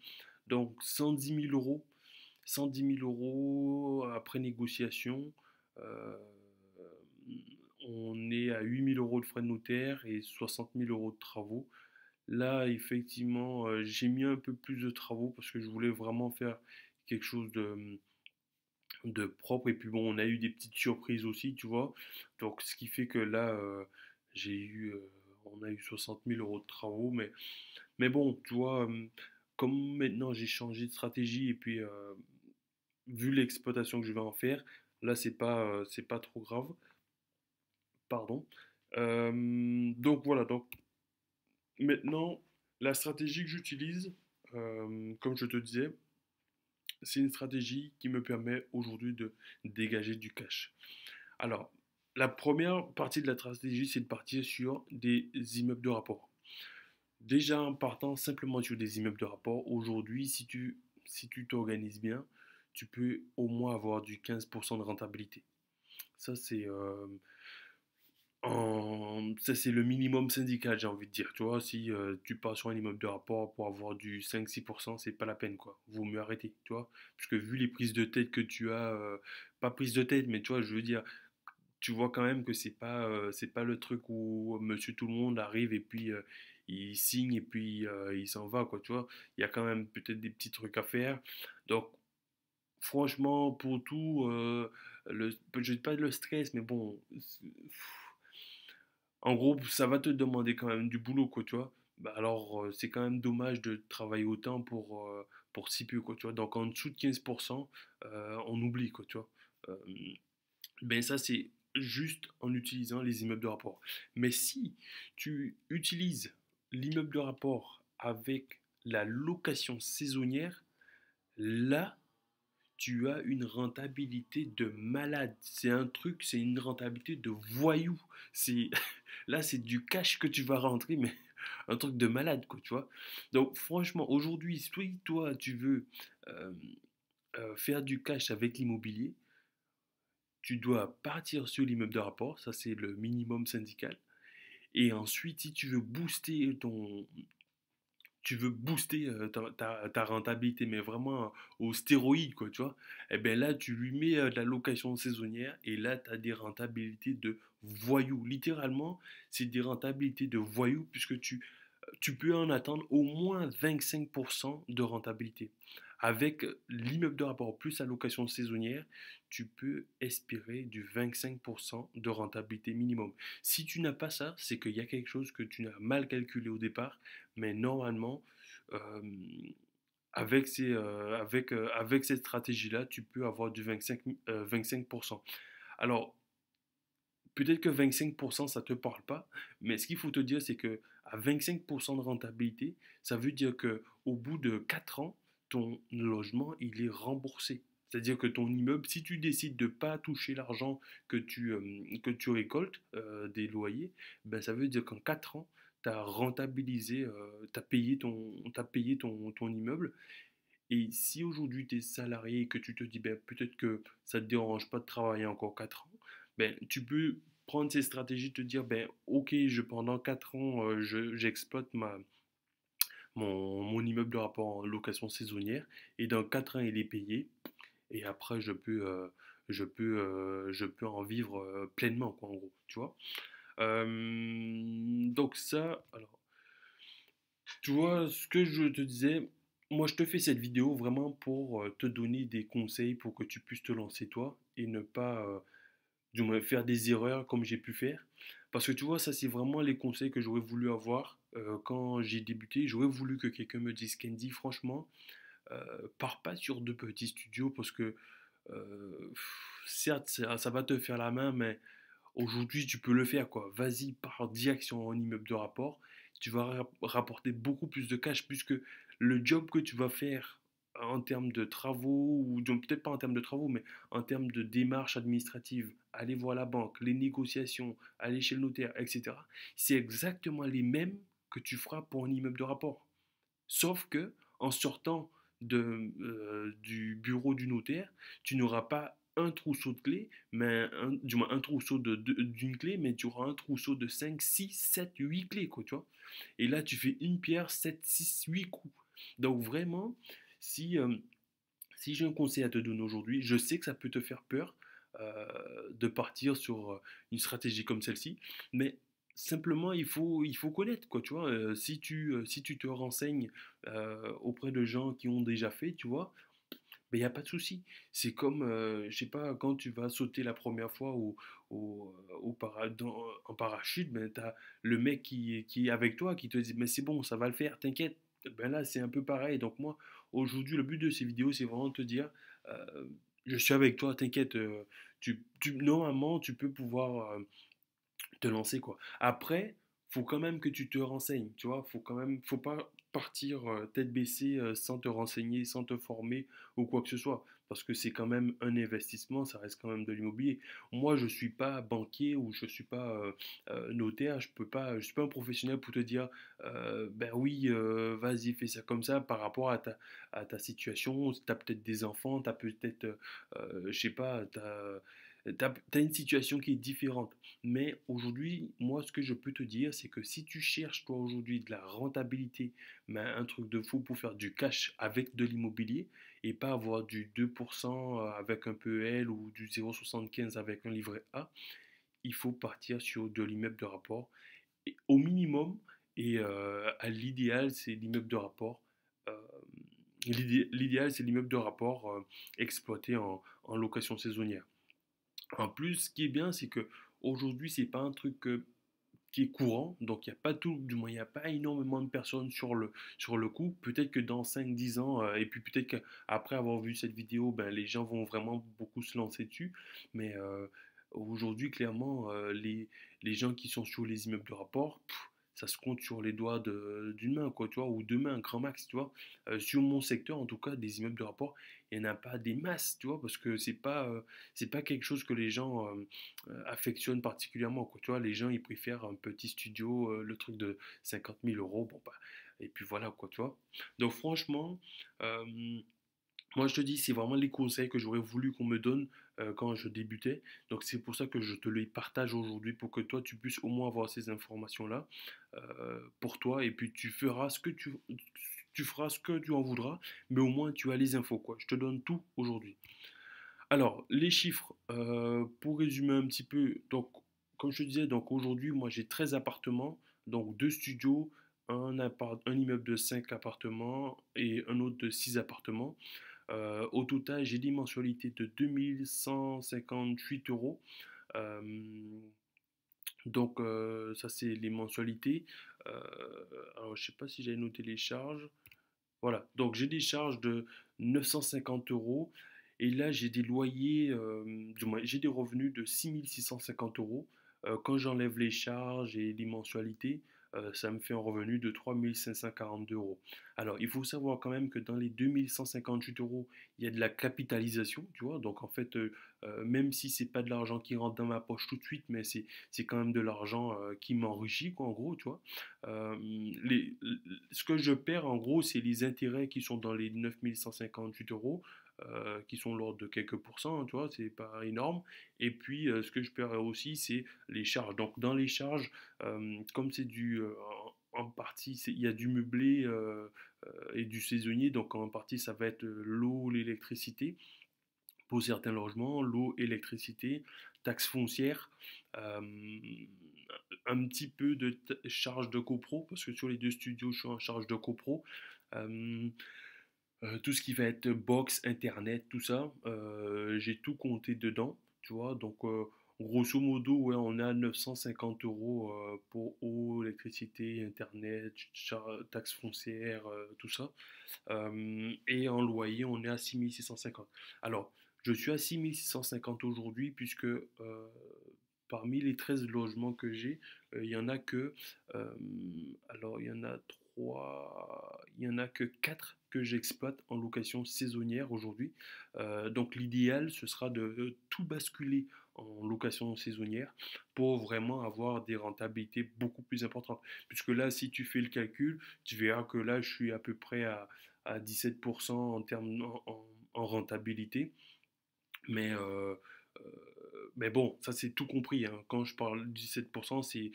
donc 110 000 euros, 110 000 euros après négociation, euh, on est à 8 000 euros de frais de notaire et 60 000 euros de travaux. Là, effectivement, j'ai mis un peu plus de travaux parce que je voulais vraiment faire quelque chose de propre. Et puis bon, on a eu des petites surprises aussi, tu vois. Donc, ce qui fait que là, on a eu 60 000 euros de travaux. Mais bon, tu vois, comme maintenant j'ai changé de stratégie et puis vu l'exploitation que je vais en faire, là, c'est pas trop grave. Pardon. Donc voilà, donc maintenant, la stratégie que j'utilise, comme je te disais, c'est une stratégie qui me permet aujourd'hui de dégager du cash. Alors, la première partie de la stratégie, c'est de partir sur des immeubles de rapport. Déjà, en partant simplement sur des immeubles de rapport, aujourd'hui, si tu t'organises bien, tu peux au moins avoir du 15% de rentabilité. Ça, ça, c'est le minimum syndical, j'ai envie de dire. Tu vois, si tu pars sur un immeuble de rapport pour avoir du 5-6%, c'est pas la peine, quoi. Vaut mieux arrêter, tu vois. Parce que vu les prises de tête que tu as, pas prises de tête, mais tu vois, je veux dire, tu vois quand même que c'est pas le truc où monsieur tout le monde arrive et puis il signe et puis il s'en va, quoi, tu vois. Il y a quand même peut-être des petits trucs à faire. Donc, franchement, pour tout, je dis pas le stress, mais bon, en gros, ça va te demander quand même du boulot, quoi, tu vois. Bah alors, c'est quand même dommage de travailler autant pour si peu, quoi, tu vois. Donc, en dessous de 15%, on oublie, quoi, tu vois. Euh, ben ça, c'est juste en utilisant les immeubles de rapport. Mais si tu utilises l'immeuble de rapport avec la location saisonnière, là, tu as une rentabilité de malade. C'est un truc, c'est une rentabilité de voyou. C'est là, c'est du cash que tu vas rentrer, mais un truc de malade, quoi, tu vois. Donc, franchement, aujourd'hui, si toi, tu veux euh, faire du cash avec l'immobilier, tu dois partir sur l'immeuble de rapport, ça c'est le minimum syndical. Et ensuite, si tu veux booster ta rentabilité, mais vraiment au stéroïde, quoi, tu vois, et bien là, tu lui mets de la location saisonnière et là, tu as des rentabilités de voyou. Littéralement, c'est des rentabilités de voyou puisque tu peux en attendre au moins 25% de rentabilité. Avec l'immeuble de rapport plus la location saisonnière, tu peux espérer du 25% de rentabilité minimum. Si tu n'as pas ça, c'est qu'il y a quelque chose que tu as mal calculé au départ, mais normalement, euh, avec cette stratégie-là, tu peux avoir du 25%. Alors, peut-être que 25%, ça ne te parle pas, mais ce qu'il faut te dire, c'est que à 25% de rentabilité, ça veut dire que au bout de 4 ans, ton logement, il est remboursé. C'est-à-dire que ton immeuble, si tu décides de ne pas toucher l'argent que tu récoltes des loyers, ben ça veut dire qu'en 4 ans, tu as rentabilisé, t'as payé ton immeuble. Et si aujourd'hui tu es salarié et que tu te dis, ben, peut-être que ça ne te dérange pas de travailler encore 4 ans, ben, tu peux prendre ces stratégies, te dire, ben, ok, pendant 4 ans, j'exploite mon immeuble de rapport en location saisonnière, et dans 4 ans, il est payé, et après, je peux en vivre pleinement, quoi, en gros, tu vois. Donc ça, alors, tu vois, ce que je te disais, moi je te fais cette vidéo vraiment pour te donner des conseils pour que tu puisses te lancer toi et ne pas du moins faire des erreurs comme j'ai pu faire. Parce que tu vois, ça c'est vraiment les conseils que j'aurais voulu avoir quand j'ai débuté. J'aurais voulu que quelqu'un me dise, Candy, franchement, pars pas sur de petits studios parce que certes ça va te faire la main, mais aujourd'hui tu peux le faire quoi. Vas-y, pars direction en immeuble de rapport. tu vas rapporter beaucoup plus de cash puisque le job que tu vas faire en termes de travaux, ou donc peut-être pas en termes de travaux, mais en termes de démarches administratives, aller voir la banque, les négociations, aller chez le notaire, etc., c'est exactement les mêmes que tu feras pour un immeuble de rapport. Sauf que en sortant du bureau du notaire, tu n'auras pas un trousseau de clés, mais du moins un trousseau d'une clé, mais tu auras un trousseau de 5, 6, 7, 8 clés, quoi, tu vois. Et là, tu fais une pierre, 7, 6, 8 coups. Donc vraiment, si, euh, si j'ai un conseil à te donner aujourd'hui, je sais que ça peut te faire peur de partir sur une stratégie comme celle-ci, mais simplement il faut connaître, quoi, tu vois. Si tu te renseignes auprès de gens qui ont déjà fait, tu vois, ben, il n'y a pas de souci. C'est comme, je sais pas, quand tu vas sauter la première fois en parachute, ben, tu as le mec qui est avec toi qui te dit, mais c'est bon, ça va le faire, t'inquiète. Ben là, c'est un peu pareil. Donc moi, aujourd'hui, le but de ces vidéos, c'est vraiment de te dire, euh, je suis avec toi, t'inquiète. Normalement, tu peux pouvoir te lancer, quoi. Après, faut quand même que tu te renseignes, tu vois. Faut pas partir tête baissée sans te renseigner, sans te former ou quoi que ce soit. Parce que c'est quand même un investissement, ça reste quand même de l'immobilier. Moi, je suis pas banquier ou je suis pas notaire, je suis pas un professionnel pour te dire, ben oui, vas-y, fais ça comme ça par rapport à ta situation. Tu as peut-être des enfants, tu as peut-être, je sais pas, t'as une situation qui est différente. Mais aujourd'hui, moi, ce que je peux te dire, c'est que si tu cherches, toi, aujourd'hui, de la rentabilité, mais un truc de fou pour faire du cash avec de l'immobilier et pas avoir du 2% avec un PEL ou du 0,75 avec un livret A, il faut partir sur de l'immeuble de rapport. Et au minimum, et à l'idéal, c'est l'immeuble de rapport. euh, L'idéal, c'est l'immeuble de rapport exploité en location saisonnière. En plus, ce qui est bien, c'est que aujourd'hui, c'est pas un truc qui est courant, donc il n'y a pas tout, du moins il n'y a pas énormément de personnes sur le coup. Peut-être que dans 5, 10 ans, et puis peut-être qu'après avoir vu cette vidéo, ben, les gens vont vraiment beaucoup se lancer dessus. Mais aujourd'hui, clairement, les gens qui sont sur les immeubles de rapport, ça se compte sur les doigts d'une main, quoi, tu vois, ou deux mains, un grand max, tu vois. Sur mon secteur, en tout cas, des immeubles de rapport, il n'y en a pas des masses, tu vois, parce que c'est pas quelque chose que les gens affectionnent particulièrement, quoi. Tu vois, les gens, ils préfèrent un petit studio, le truc de 50 000 euros, bon, bah, et puis voilà, quoi, tu vois. Donc, franchement, euh, moi, je te dis, c'est vraiment les conseils que j'aurais voulu qu'on me donne quand je débutais. Donc, c'est pour ça que je te les partage aujourd'hui pour que toi, tu puisses au moins avoir ces informations-là pour toi. Et puis, tu feras ce que tu en voudras, mais au moins, tu as les infos, quoi. Je te donne tout aujourd'hui. Alors, les chiffres, pour résumer un petit peu, donc, comme je te disais, donc aujourd'hui, moi j'ai 13 appartements, donc deux studios, un immeuble de 5 appartements et un autre de 6 appartements. Au total, j'ai des mensualités de 2 158 euros. Euh, donc, ça, c'est les mensualités. Euh, alors, je ne sais pas si j'avais noté les charges. Voilà, donc j'ai des charges de 950 euros et là j'ai des loyers, du moins j'ai des revenus de 6 650 euros. Quand j'enlève les charges et les mensualités, ça me fait un revenu de 3 542 euros. Alors il faut savoir quand même que dans les 2 158 euros, il y a de la capitalisation, tu vois. Donc en fait, même si c'est pas de l'argent qui rentre dans ma poche tout de suite, mais c'est quand même de l'argent qui m'enrichit, quoi, en gros, tu vois. Euh, Ce que je perds en gros, c'est les intérêts qui sont dans les 9 158 euros, qui sont l'ordre de quelques pourcents, hein, tu vois, c'est pas énorme. Et puis, ce que je perds aussi, c'est les charges. Donc, dans les charges, comme c'est en partie, il y a du meublé et du saisonnier, donc en partie, ça va être l'eau, l'électricité pour certains logements, l'eau, électricité, taxes foncières, euh, un petit peu de charge de copro, parce que sur les deux studios, je suis en charge de copro. Euh, tout ce qui va être box, internet, tout ça, j'ai tout compté dedans, tu vois. Donc, grosso modo, ouais, on a 950 euros pour eau, électricité, internet, taxes foncières, tout ça. Et en loyer, on est à 6 650. Alors, je suis à 6 650 aujourd'hui puisque parmi les 13 logements que j'ai, il y en a que, euh, alors il y en a trois, il y en a que 4 que j'exploite en location saisonnière aujourd'hui. Donc l'idéal, ce sera de tout basculer en location saisonnière pour vraiment avoir des rentabilités beaucoup plus importantes. Puisque là, si tu fais le calcul, tu verras que là, je suis à peu près à 17% en termes en rentabilité. Mais, euh, mais bon, ça c'est tout compris, hein. Quand je parle de 17%, c'est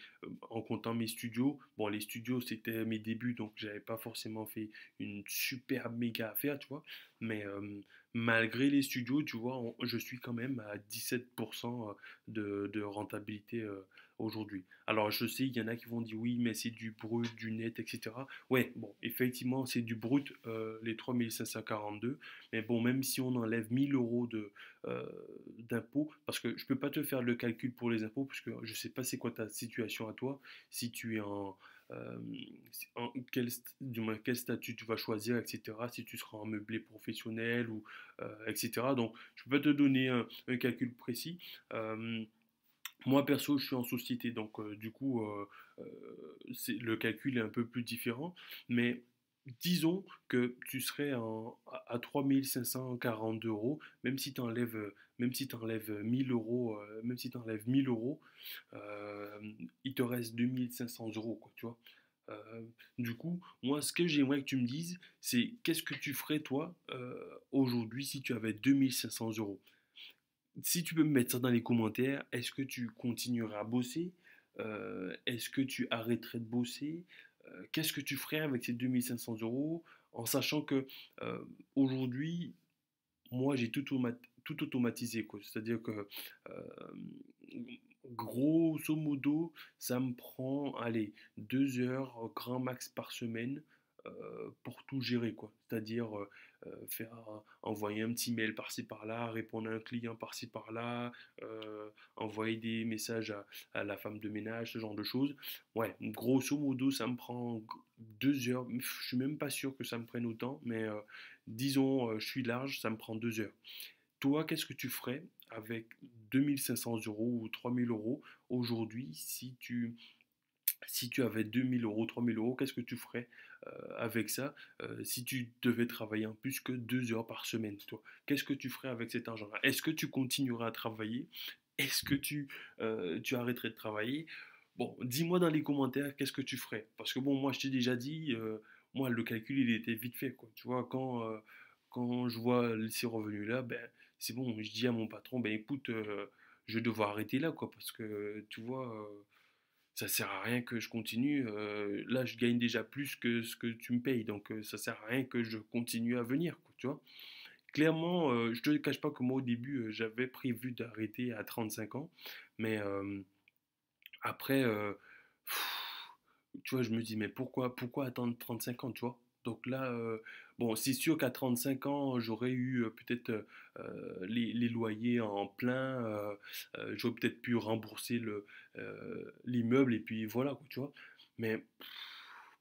en comptant mes studios. Bon, les studios, c'était mes débuts, donc j'avais pas forcément fait une super méga affaire, tu vois. Mais malgré les studios, tu vois, je suis quand même à 17% de rentabilité aujourd'hui. Alors, je sais, il y en a qui vont dire oui, mais c'est du brut, du net, etc. Ouais, bon, effectivement, c'est du brut, les 3542. Mais bon, même si on enlève 1000 euros euh, d'impôts, parce que je peux pas te faire le calcul pour les impôts, parce que je sais pas c'est quoi ta situation à toi, si tu es euh, du moins, quel statut tu vas choisir, etc., si tu seras en meublé professionnel, ou, etc. Donc, je peux pas te donner un calcul précis. Euh, Moi, perso, je suis en société, donc du coup, le calcul est un peu plus différent. Mais disons que tu serais à 3542 euros, même si tu enlèves 1000 euros, même si tu enlèves 1000 euros, il te reste 2500 euros, quoi, tu vois. Euh, du coup, moi, ce que j'aimerais que tu me dises, c'est qu'est-ce que tu ferais, toi, aujourd'hui, si tu avais 2500 euros? Si tu peux me mettre ça dans les commentaires, est-ce que tu continueras à bosser? Est-ce que tu arrêterais de bosser? Qu'est-ce que tu ferais avec ces 2500 euros en sachant que euh, aujourd'hui, moi, j'ai tout automatisé, quoi. C'est-à-dire que, grosso modo, ça me prend, allez, 2 heures grand max par semaine pour tout gérer, quoi. C'est-à-dire envoyer un petit mail par-ci par-là, répondre à un client par-ci par-là, envoyer des messages à la femme de ménage, ce genre de choses. Ouais, grosso modo, ça me prend 2 heures. Je suis même pas sûr que ça me prenne autant, mais disons, je suis large, ça me prend 2 heures. Toi, qu'est-ce que tu ferais avec 2500 euros ou 3000 euros aujourd'hui si tu avais 2000 euros, 3000 euros, qu'est-ce que tu ferais avec ça si tu devais travailler en plus que 2 heures par semaine, toi? Qu'est-ce que tu ferais avec cet argent-là? Est-ce que tu continueras à travailler? Est-ce que tu arrêterais de travailler? Bon, dis-moi dans les commentaires qu'est-ce que tu ferais. Parce que bon, moi je t'ai déjà dit, moi le calcul il était vite fait, quoi. Tu vois, quand je vois ces revenus-là, ben c'est bon, je dis à mon patron, ben écoute, je vais devoir arrêter là, quoi, parce que tu vois, ça sert à rien que je continue. Là, je gagne déjà plus que ce que tu me payes, donc ça sert à rien que je continue à venir, quoi, tu vois. Clairement, je te cache pas que moi au début, j'avais prévu d'arrêter à 35 ans, mais après, tu vois, je me dis, mais pourquoi attendre 35 ans, tu vois? Donc là, bon, c'est sûr qu'à 35 ans, j'aurais eu peut-être les loyers en plein, j'aurais peut-être pu rembourser l'immeuble, et puis voilà, quoi, tu vois. Mais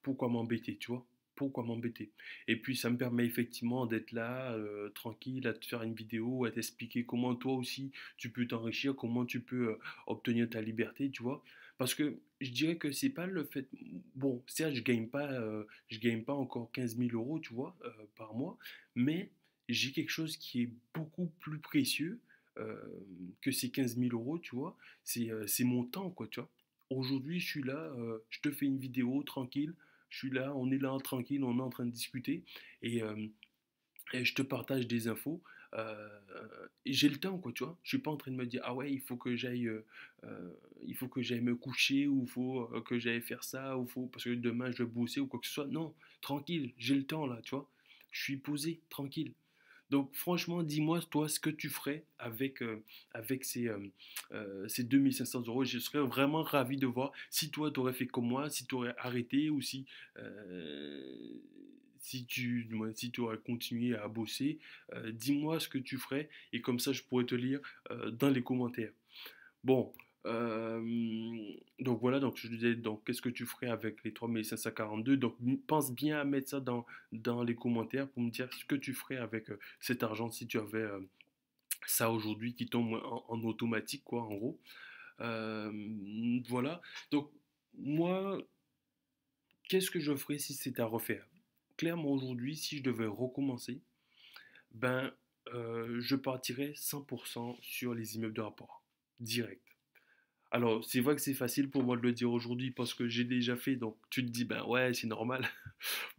pourquoi m'embêter, tu vois? Pourquoi m'embêter? Et puis ça me permet effectivement d'être là, tranquille, à te faire une vidéo, à t'expliquer comment toi aussi tu peux t'enrichir, comment tu peux obtenir ta liberté, tu vois. Parce que je dirais que c'est pas le fait. Bon, certes, je gagne pas encore 15 000 euros, tu vois, par mois, mais j'ai quelque chose qui est beaucoup plus précieux euh, que ces 15 000 euros, tu vois. C'est mon temps, quoi, tu vois. Aujourd'hui, je suis là, je te fais une vidéo tranquille, je suis là, on est là tranquille, on est en train de discuter, et, euh, et je te partage des infos. Et j'ai le temps, quoi, tu vois. Je suis pas en train de me dire, ah ouais, il faut que j'aille me coucher, ou il faut que j'aille faire ça, ou faut, parce que demain je vais bosser ou quoi que ce soit. Non, tranquille, j'ai le temps là, tu vois. Je suis posé, tranquille. Donc franchement, dis-moi, toi, ce que tu ferais avec ces 2500 euros. Je serais vraiment ravi de voir si toi, tu aurais fait comme moi, si tu aurais arrêté, ou euh, si tu aurais continué à bosser. Dis-moi ce que tu ferais, et comme ça, je pourrais te lire dans les commentaires. Bon, donc voilà, donc je disais, donc qu'est-ce que tu ferais avec les 3542? Donc pense bien à mettre ça dans les commentaires pour me dire ce que tu ferais avec cet argent si tu avais ça aujourd'hui qui tombe en automatique, quoi, en gros. Voilà. Donc, moi, qu'est-ce que je ferais si c'était à refaire? Clairement, aujourd'hui, si je devais recommencer, ben, je partirais 100% sur les immeubles de rapport, direct. Alors, c'est vrai que c'est facile pour moi de le dire aujourd'hui parce que j'ai déjà fait, donc tu te dis, ben ouais, c'est normal.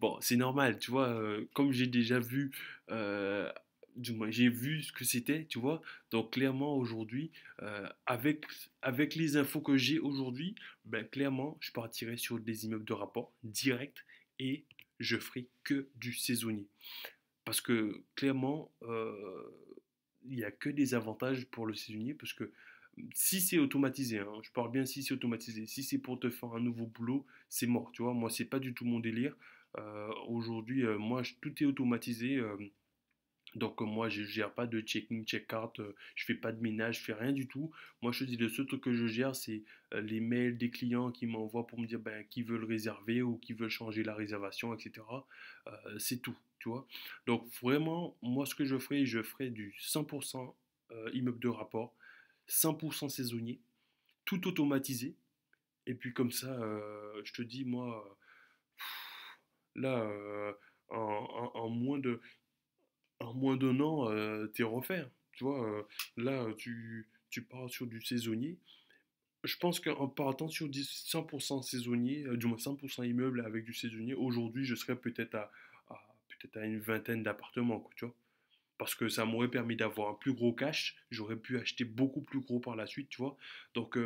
Bon, c'est normal, tu vois, comme j'ai déjà vu, euh, du moins, j'ai vu ce que c'était, tu vois. Donc, clairement, aujourd'hui, avec les infos que j'ai aujourd'hui, ben clairement, je partirai sur des immeubles de rapport direct et je ferai que du saisonnier. Parce que clairement, il n'y a que des avantages pour le saisonnier, parce que si c'est automatisé, hein, je parle bien si c'est automatisé, si c'est pour te faire un nouveau boulot, c'est mort, tu vois, moi c'est pas du tout mon délire. Aujourd'hui, moi tout est automatisé, donc moi je gère pas de checking, check-out, je fais pas de ménage, je fais rien du tout. Moi je te dis le seul truc que je gère c'est les mails des clients qui m'envoient pour me dire ben, qui veulent réserver ou qui veulent changer la réservation, etc. C'est tout, tu vois. Donc vraiment, moi ce que je ferai du 100% immeuble de rapport, 100% saisonnier, tout automatisé. Et puis comme ça, je te dis, moi, là, en moins d'un an, t'es refait. Tu vois, là, tu pars sur du saisonnier. Je pense qu'en partant sur du 100% saisonnier, du moins 100% immeuble avec du saisonnier, aujourd'hui, je serais peut-être à une vingtaine d'appartements, quoi, tu vois. Parce que ça m'aurait permis d'avoir un plus gros cash, j'aurais pu acheter beaucoup plus gros par la suite, tu vois. Donc,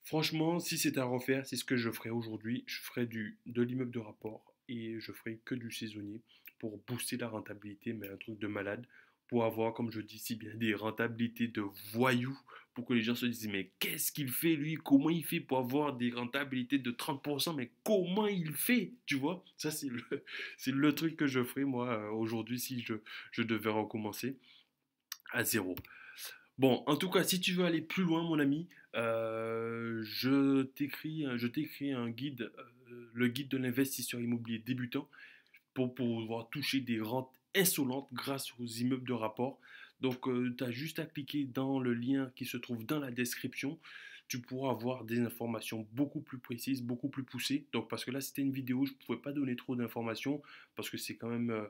franchement, si c'était à refaire, c'est ce que je ferais aujourd'hui. Je ferais de l'immeuble de rapport et je ferais que du saisonnier pour booster la rentabilité, mais un truc de malade, pour avoir, comme je dis si bien, des rentabilités de voyous, pour que les gens se disent, mais qu'est-ce qu'il fait lui? Comment il fait pour avoir des rentabilités de 30%? Mais comment il fait? Tu vois? Ça, c'est le truc que je ferais, moi, aujourd'hui, si je devais recommencer à zéro. Bon, en tout cas, si tu veux aller plus loin, mon ami, je t'écris un guide, le guide de l'investisseur immobilier débutant, pour pouvoir toucher des rentes insolentes grâce aux immeubles de rapport. Donc, tu as juste à cliquer dans le lien qui se trouve dans la description. Tu pourras avoir des informations beaucoup plus précises, beaucoup plus poussées. Donc, parce que là, c'était une vidéo, je ne pouvais pas donner trop d'informations parce que c'est quand même,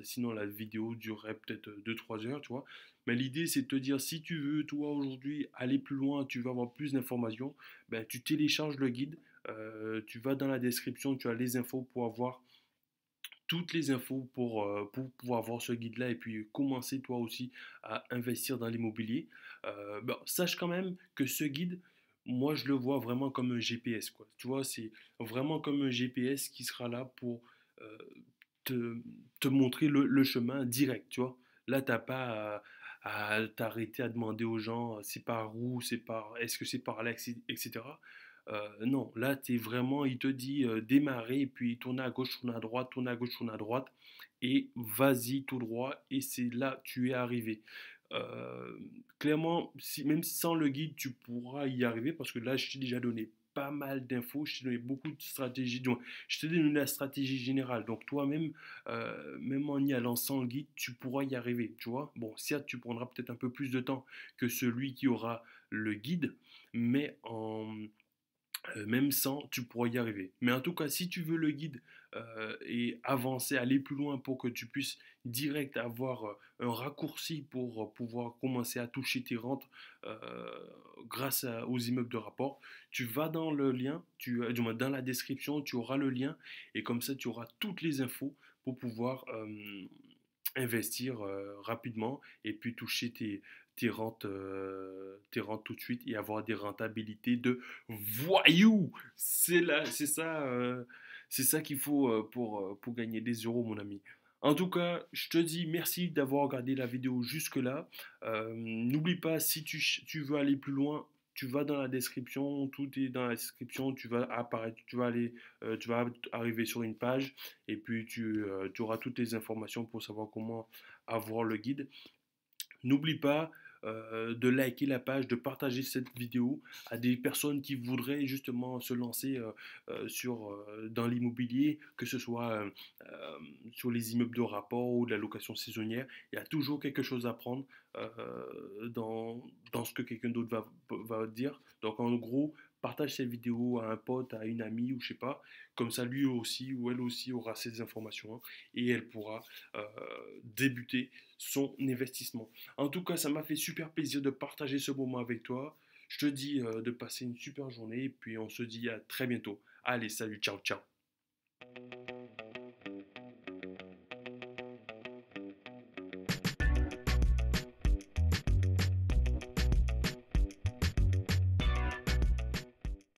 sinon la vidéo durerait peut-être 2 3 heures, tu vois. Mais l'idée, c'est de te dire, si tu veux, toi, aujourd'hui, aller plus loin, tu veux avoir plus d'informations, ben, tu télécharges le guide, tu vas dans la description, tu as les infos pour avoir toutes les infos pour pouvoir voir ce guide-là et puis commencer toi aussi à investir dans l'immobilier. Bon, sache quand même que ce guide, moi je le vois vraiment comme un GPS, quoi. Tu vois, c'est vraiment comme un GPS qui sera là pour euh, te, te montrer le chemin direct, tu vois. Là, t'as pas à t'arrêter à demander aux gens c'est par où, est-ce que c'est par là, etc. Non, là, t'es vraiment, il te dit démarrer, et puis tourner à gauche, tourner à droite, tourner à gauche, tourner à droite, et vas-y tout droit, et c'est là, tu es arrivé. Euh, Clairement, même sans le guide, tu pourras y arriver, parce que là, je t'ai déjà donné pas mal d'infos, je t'ai donné beaucoup de stratégies, donc je t'ai donné la stratégie générale, donc toi-même, même en y allant sans le guide, tu pourras y arriver, tu vois. Bon, certes, tu prendras peut-être un peu plus de temps que celui qui aura le guide, mais même sans, tu pourras y arriver. Mais en tout cas, si tu veux le guide et avancer, aller plus loin pour que tu puisses direct avoir un raccourci pour pouvoir commencer à toucher tes rentes euh, aux immeubles de rapport, tu vas dans le lien, du moins dans la description, tu auras le lien et comme ça, tu auras toutes les infos pour pouvoir investir rapidement et puis toucher tes rentes tout de suite et avoir des rentabilités de voyou. C'est ça qu'il faut pour gagner des euros, mon ami. En tout cas, je te dis merci d'avoir regardé la vidéo jusque-là. N'oublie pas, si tu veux aller plus loin, tu vas dans la description, tout est dans la description, tu vas apparaître, tu vas arriver sur une page et puis tu auras toutes les informations pour savoir comment avoir le guide. N'oublie pas, de liker la page, de partager cette vidéo à des personnes qui voudraient justement se lancer dans l'immobilier, que ce soit euh, sur les immeubles de rapport ou de la location saisonnière. Il y a toujours quelque chose à prendre dans ce que quelqu'un d'autre va dire. Donc en gros, partage cette vidéo à un pote, à une amie ou je sais pas. Comme ça, lui aussi ou elle aussi aura ces informations, hein, et elle pourra euh, débuter son investissement. En tout cas, ça m'a fait super plaisir de partager ce moment avec toi. Je te dis de passer une super journée et puis on se dit à très bientôt. Allez, salut, ciao, ciao.